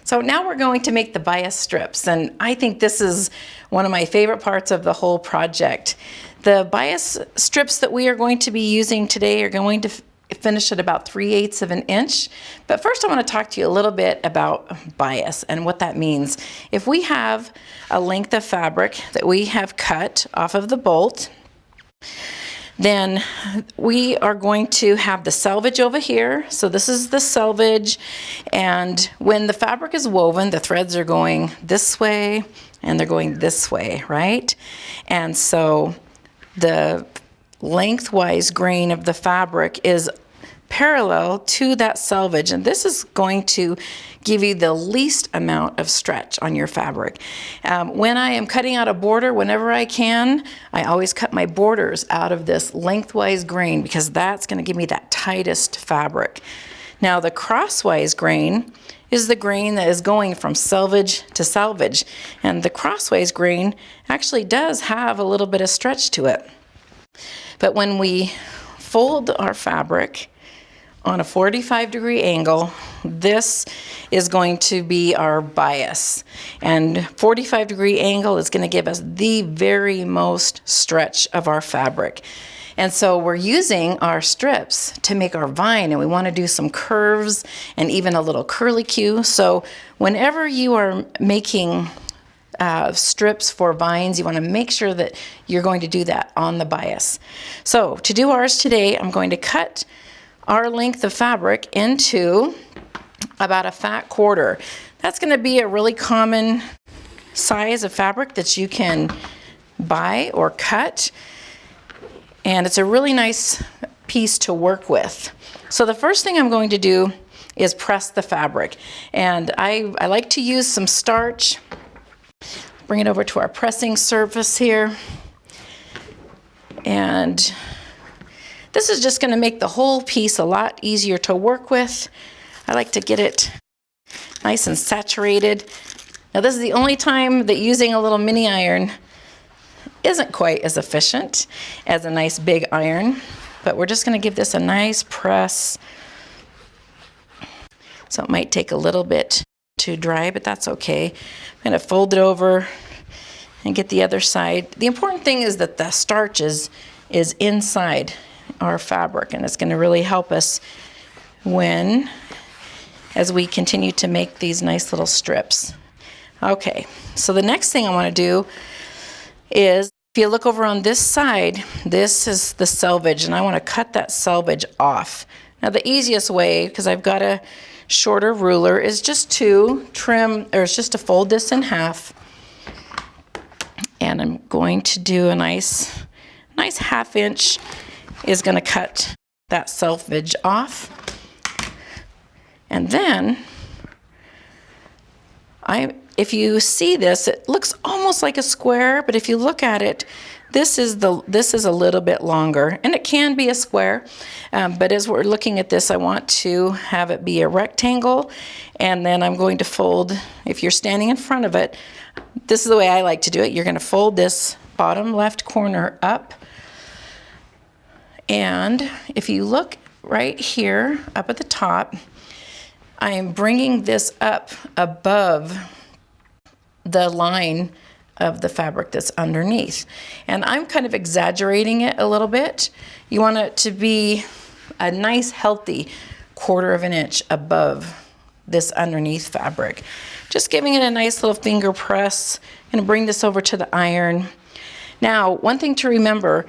So now we're going to make the bias strips, and I think this is one of my favorite parts of the whole project. The bias strips that we are going to be using today are going to finish at about 3/8 of an inch. But first I want to talk to you a little bit about bias and what that means. If we have a length of fabric that we have cut off of the bolt, then we are going to have the selvage over here. So this is the selvage, and when the fabric is woven, the threads are going this way and they're going this way, right? And so the lengthwise grain of the fabric is parallel to that selvage, and this is going to give you the least amount of stretch on your fabric. When I am cutting out a border, whenever I can, I always cut my borders out of this lengthwise grain because that's going to give me that tightest fabric. Now the crosswise grain is the grain that is going from selvage to selvage, and the crosswise grain actually does have a little bit of stretch to it. But when we fold our fabric on a 45-degree angle, this is going to be our bias. And 45-degree angle is going to give us the very most stretch of our fabric. And so we're using our strips to make our vine, and we want to do some curves and even a little curlicue. So whenever you are making strips for vines, you want to make sure that you're going to do that on the bias. So to do ours today, I'm going to cut our length of fabric into about a fat quarter. That's going to be a really common size of fabric that you can buy or cut, and it's a really nice piece to work with. So the first thing I'm going to do is press the fabric, and I like to use some starch. Bring it over to our pressing surface here, and this is just going to make the whole piece a lot easier to work with. I like to get it nice and saturated. Now this is the only time that using a little mini iron isn't quite as efficient as a nice big iron, but we're just going to give this a nice press. So it might take a little bit to dry, but that's okay. I'm going to fold it over and get the other side. The important thing is that the starch is inside our fabric, and it's going to really help us as we continue to make these nice little strips. Okay, so the next thing I want to do is, if you look over on this side, this is the selvage, and I want to cut that selvage off. Now the easiest way, because I've got a shorter ruler, is just to trim, or it's just to fold this in half, and I'm going to do a nice ½ inch is going to cut that selvage off. And then if you see this, it looks almost like a square, but if you look at it, this is a little bit longer, and it can be a square, but as we're looking at this, I want to have it be a rectangle, and then I'm going to fold. If you're standing in front of it, this is the way I like to do it. You're going to fold this bottom left corner up, and if you look right here up at the top, I am bringing this up above the line of the fabric that's underneath, and I'm kind of exaggerating it a little bit. You want it to be a nice healthy ½ of an inch above this underneath fabric. Just giving it a nice little finger press. I'm going to bring this over to the iron. Now, one thing to remember,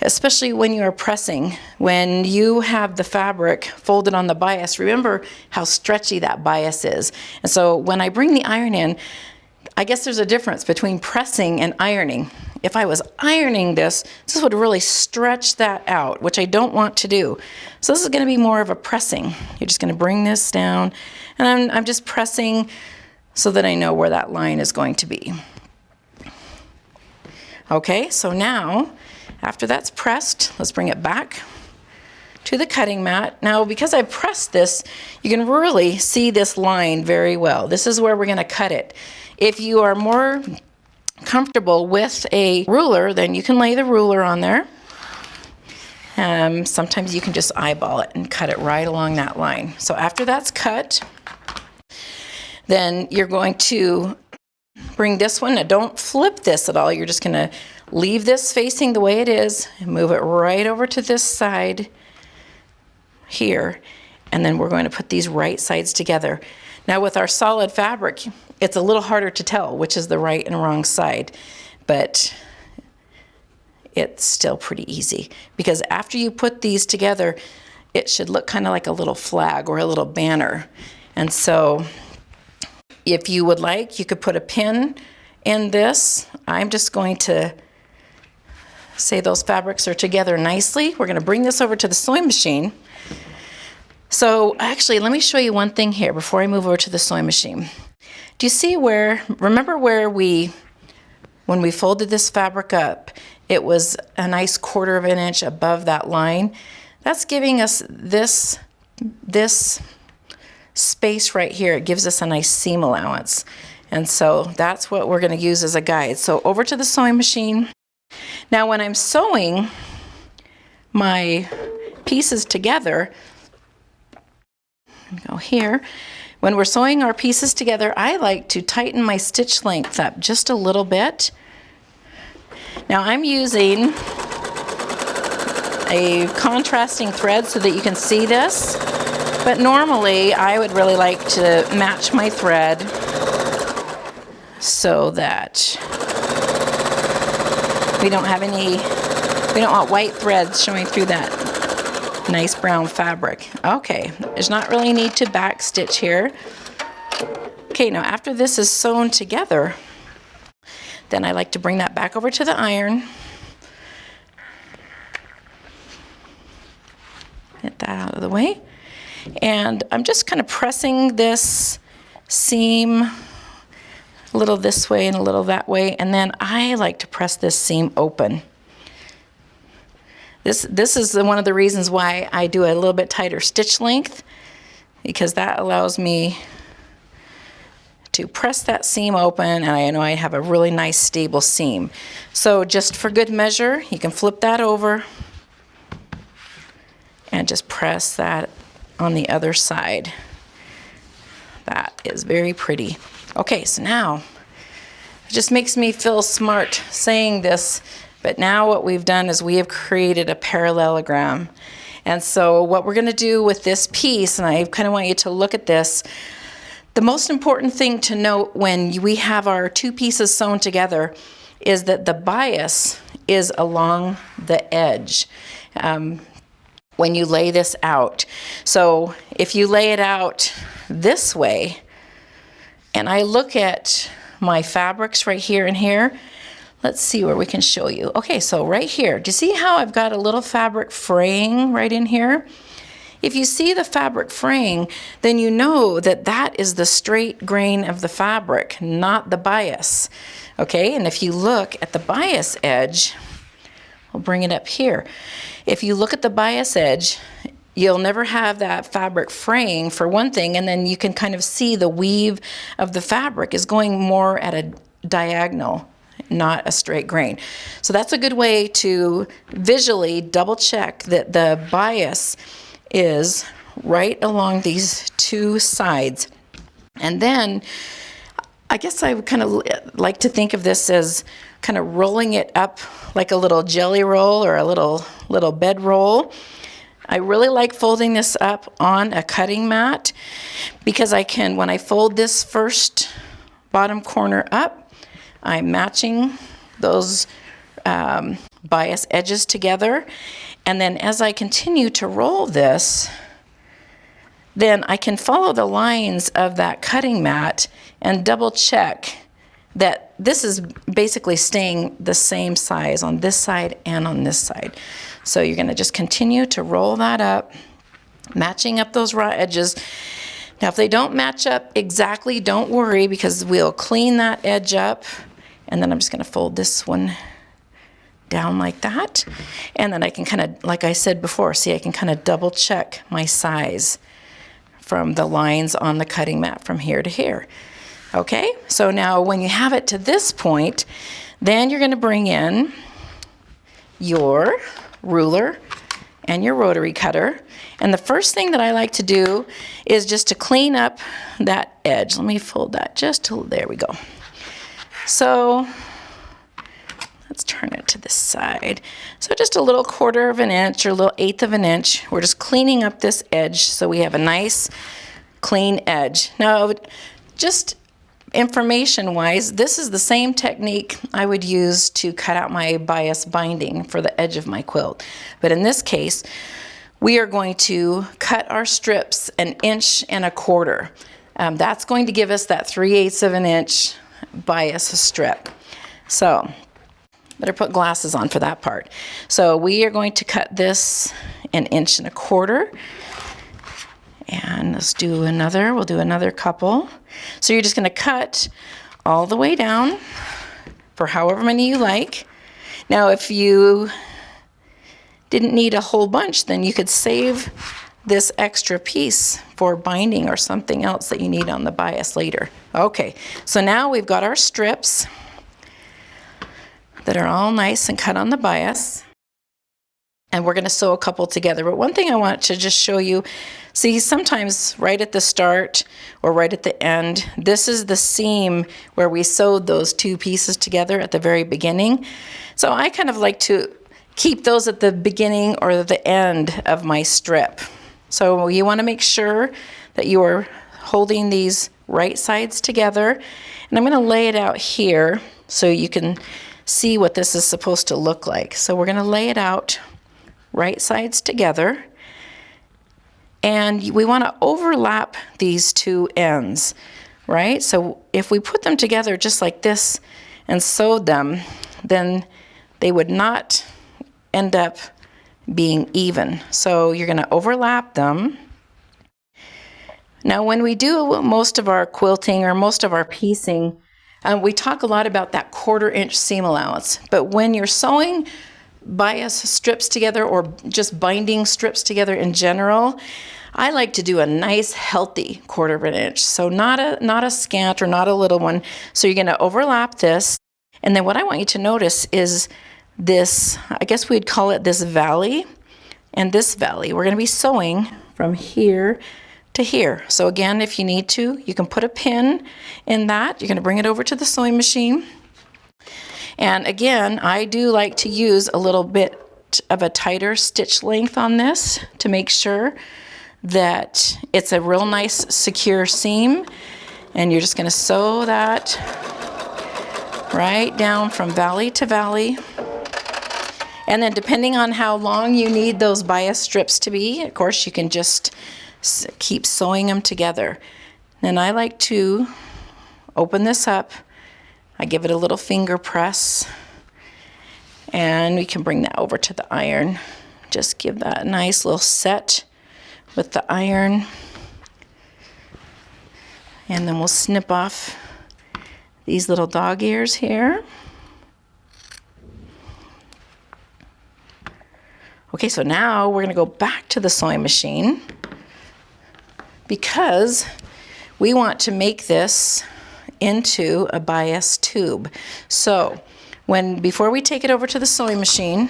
especially when you are pressing, when you have the fabric folded on the bias, remember how stretchy that bias is. And so when I bring the iron in, I guess there's a difference between pressing and ironing. If I was ironing this would really stretch that out, which I don't want to do. So this is going to be more of a pressing. You're just going to bring this down, and I'm just pressing so that I know where that line is going to be. Okay, so now, after that's pressed, let's bring it back to the cutting mat. Now, because I pressed this, you can really see this line very well. This is where we're going to cut it. If you are more comfortable with a ruler, then you can lay the ruler on there. Sometimes you can just eyeball it and cut it right along that line. So after that's cut, then you're going to bring this one. Now don't flip this at all. You're just going to leave this facing the way it is and move it right over to this side here. And then we're going to put these right sides together. Now with our solid fabric, it's a little harder to tell which is the right and wrong side, but it's still pretty easy because after you put these together, it should look kind of like a little flag or a little banner. And so if you would like, you could put a pin in this. I'm just going to say those fabrics are together nicely. We're going to bring this over to the sewing machine. So actually, let me show you one thing here before I move over to the sewing machine. Do you see remember where when we folded this fabric up, it was a nice 1/4 of an inch above that line? That's giving us this space right here. It gives us a nice seam allowance. And so that's what we're going to use as a guide. So over to the sewing machine. Now when I'm sewing my pieces together, go here. When we're sewing our pieces together, I like to tighten my stitch length up just a little bit. Now I'm using a contrasting thread so that you can see this, but normally I would really like to match my thread so that we don't want white threads showing through that nice brown fabric. Okay, there's not really need to back stitch here. Okay, now after this is sewn together, then I like to bring that back over to the iron. Get that out of the way. And I'm just kind of pressing this seam a little this way and a little that way, and then I like to press this seam open. This is one of the reasons why I do a little bit tighter stitch length, because that allows me to press that seam open, and I know I have a really nice stable seam. So just for good measure, you can flip that over and just press that on the other side. That is very pretty. Okay, so now it just makes me feel smart saying this. But now what we've done is we have created a parallelogram. And so what we're going to do with this piece, and I kind of want you to look at this, the most important thing to note when we have our two pieces sewn together is that the bias is along the edge when you lay this out. So if you lay it out this way, and I look at my fabrics right here and here, let's see where we can show you. Okay, so right here, do you see how I've got a little fabric fraying right in here? If you see the fabric fraying, then you know that that is the straight grain of the fabric, not the bias. Okay, and if you look at the bias edge, we'll bring it up here. If you look at the bias edge, you'll never have that fabric fraying for one thing, and then you can kind of see the weave of the fabric is going more at a diagonal, not a straight grain. So that's a good way to visually double check that the bias is right along these two sides. And then I guess I would kind of like to think of this as kind of rolling it up like a little jelly roll or a little bed roll. I really like folding this up on a cutting mat because I can, when I fold this first bottom corner up, I'm matching those bias edges together. And then as I continue to roll this, then I can follow the lines of that cutting mat and double check that this is basically staying the same size on this side and on this side. So you're going to just continue to roll that up, matching up those raw edges. Now if they don't match up exactly, don't worry, because we'll clean that edge up. And then I'm just going to fold this one down like that. And then I can kind of, like I said before, see I can kind of double check my size from the lines on the cutting mat from here to here. Okay, so now when you have it to this point, then you're going to bring in your ruler and your rotary cutter. And the first thing that I like to do is just to clean up that edge. Let me fold that just till, there we go. So let's turn it to this side. So just a little 1/4 of an inch or a little 1/8 of an inch. We're just cleaning up this edge so we have a nice clean edge. Now, just information-wise, this is the same technique I would use to cut out my bias binding for the edge of my quilt. But in this case, we are going to cut our strips 1 1/4 inches. That's going to give us that 3/8 of an inch bias strip. So, better put glasses on for that part. So we are going to cut this 1 1/4 inches. And let's do another, we'll do another couple. So you're just gonna cut all the way down for however many you like. Now, if you didn't need a whole bunch, then you could save this extra piece for binding or something else that you need on the bias later. Okay, so now we've got our strips that are all nice and cut on the bias. And we're going to sew a couple together. But one thing I want to just show you, see, sometimes right at the start or right at the end, this is the seam where we sewed those 2 pieces together at the very beginning. So I kind of like to keep those at the beginning or the end of my strip. So you want to make sure that you are holding these right sides together. And I'm going to lay it out here so you can see what this is supposed to look like. So we're going to lay it out right sides together, and we want to overlap these 2 ends, right? So if we put them together just like this and sewed them, then they would not end up being even. So you're going to overlap them. Now, when we do most of our quilting or most of our piecing, we talk a lot about that 1/4 inch seam allowance, but when you're sewing bias strips together or just binding strips together in general, I like to do a nice healthy 1/4 of an inch. So not a scant or not a little one. So you're going to overlap this. And then what I want you to notice is this, I guess we'd call it this valley and this valley. We're going to be sewing from here to here. So again, if you need to, you can put a pin in that. You're going to bring it over to the sewing machine. And again, I do like to use a little bit of a tighter stitch length on this to make sure that it's a real nice secure seam. And you're just going to sew that right down from valley to valley. And then depending on how long you need those bias strips to be, of course, you can just keep sewing them together. Then I like to open this up. I give it a little finger press, and we can bring that over to the iron. Just give that a nice little set with the iron, and then we'll snip off these little dog ears here. Okay, so now we're going to go back to the sewing machine because we want to make this into a bias tube. So before we take it over to the sewing machine,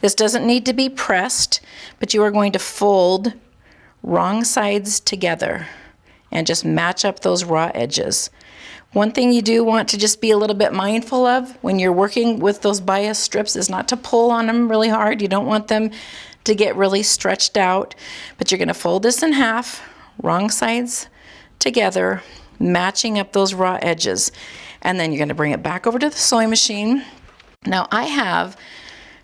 this doesn't need to be pressed, but you are going to fold wrong sides together and just match up those raw edges. One thing you do want to just be a little bit mindful of when you're working with those bias strips is not to pull on them really hard. You don't want them to get really stretched out, but you're going to fold this in half, wrong sides together, matching up those raw edges. And then you're going to bring it back over to the sewing machine. Now I have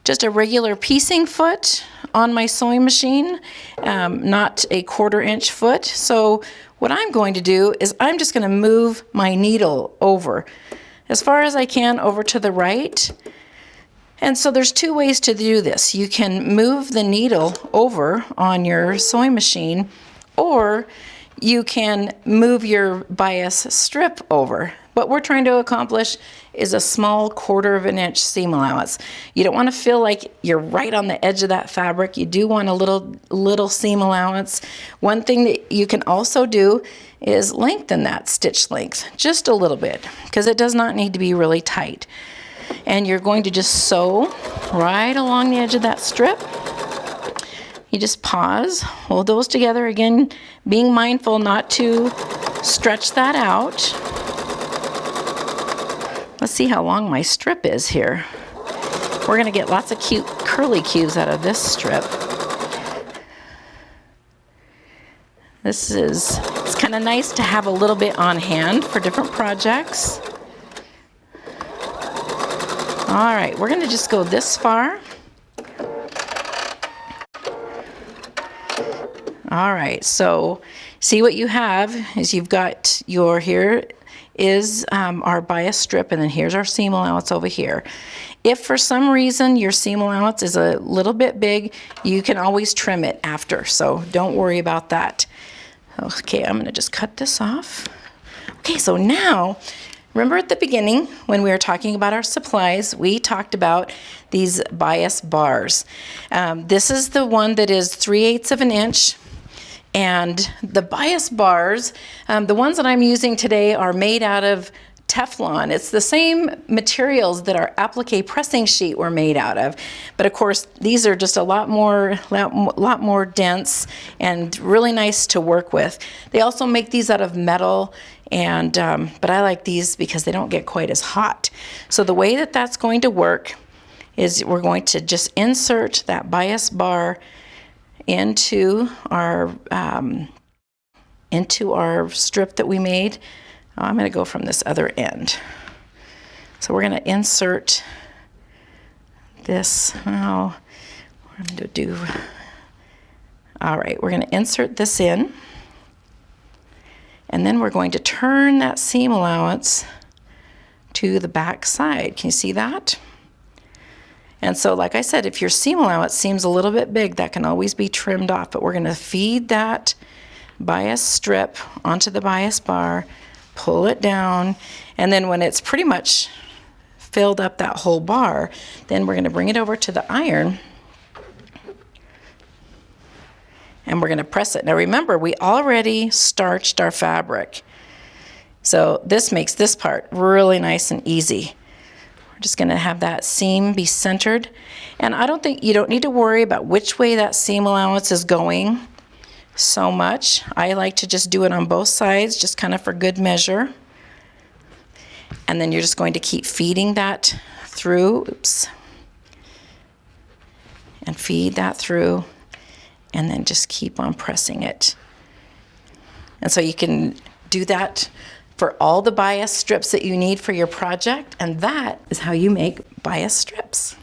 just a regular piecing foot on my sewing machine, not a 1/4 inch foot. So what I'm going to do is I'm just going to move my needle over as far as I can over to the right. And so there's 2 ways to do this. You can move the needle over on your sewing machine, or you can move your bias strip over. What we're trying to accomplish is a small 1/4 of an inch seam allowance. You don't want to feel like you're right on the edge of that fabric. You do want a little seam allowance. One thing that you can also do is lengthen that stitch length just a little bit, because it does not need to be really tight. And you're going to just sew right along the edge of that strip. You just pause, hold those together again, being mindful not to stretch that out. Let's see how long my strip is here. We're gonna get lots of cute curly cues out of this strip. It's kind of nice to have a little bit on hand for different projects. All right, we're gonna just go this far. All right, so see what you have is you've got your, here is our bias strip, and then here's our seam allowance over here. If for some reason your seam allowance is a little bit big, you can always trim it after, so don't worry about that. Okay, I'm gonna just cut this off. Okay, so now, remember at the beginning when we were talking about our supplies, we talked about these bias bars. This is the one that is 3/8 of an inch. And the bias bars, the ones that I'm using today are made out of Teflon. It's the same materials that our applique pressing sheet were made out of. But of course, these are just a lot more dense and really nice to work with. They also make these out of metal, and but I like these because they don't get quite as hot. So the way that that's going to work is we're going to just insert that bias bar into our strip that we made. I'm going to go from this other end. So we're going to insert this. Oh, we're going to do. All right, we're going to insert this in, and then we're going to turn that seam allowance to the back side. Can you see that? And so, like I said, if your seam allowance seems a little bit big, that can always be trimmed off, but we're going to feed that bias strip onto the bias bar, pull it down, and then when it's pretty much filled up that whole bar, then we're going to bring it over to the iron, and we're going to press it. Now remember, we already starched our fabric, so this makes this part really nice and easy. We're just going to have that seam be centered, and you don't need to worry about which way that seam allowance is going so much. I like to just do it on both sides, just kind of for good measure. And then you're just going to keep feeding that through, and feed that through, and then just keep on pressing it. And so you can do that for all the bias strips that you need for your project, and that is how you make bias strips.